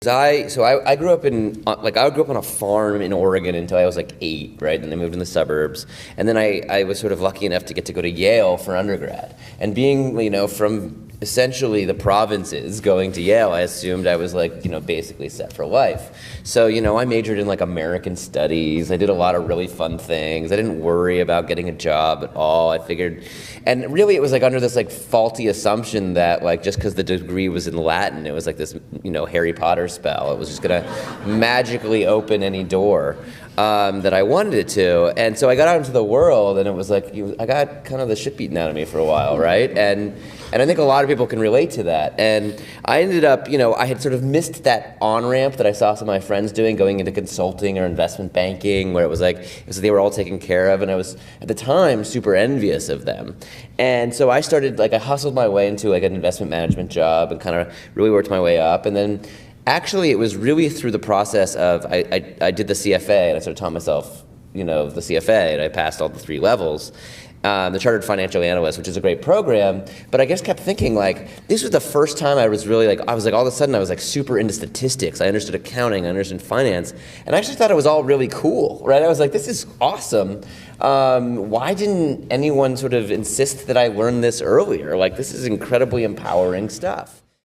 I grew up I grew up on a farm in Oregon until I was like 8, right? And then moved in the suburbs. And then I was sort of lucky enough to get to go to Yale for undergrad. And being, from essentially the provinces going to Yale, I assumed I was basically set for life. So, I majored in American studies. I did a lot of really fun things. I didn't worry about getting a job at all. I figured, and really it was under this faulty assumption that just because the degree was in Latin, it was this, Harry Potter spell. It was just gonna magically open any door that I wanted it to. And so I got out into the world, and it was I got kind of the shit beaten out of me for a while, right? And I think a lot of people can relate to that. And I ended up, I had sort of missed that on-ramp that I saw some of my friends doing, going into consulting or investment banking, where it was they were all taken care of, and I was, at the time, super envious of them. And so I started, I hustled my way into an investment management job and kind of really worked my way up. And then actually, it was really through the process of, I did the CFA, and I sort of taught myself, the CFA, and I passed all the 3 levels. The Chartered Financial Analyst, which is a great program, but I just kept thinking this was the first time I was really all of a sudden I was super into statistics. I understood accounting, I understood finance, and I actually thought it was all really cool, right? I was this is awesome. Why didn't anyone sort of insist that I learn this earlier? This is incredibly empowering stuff.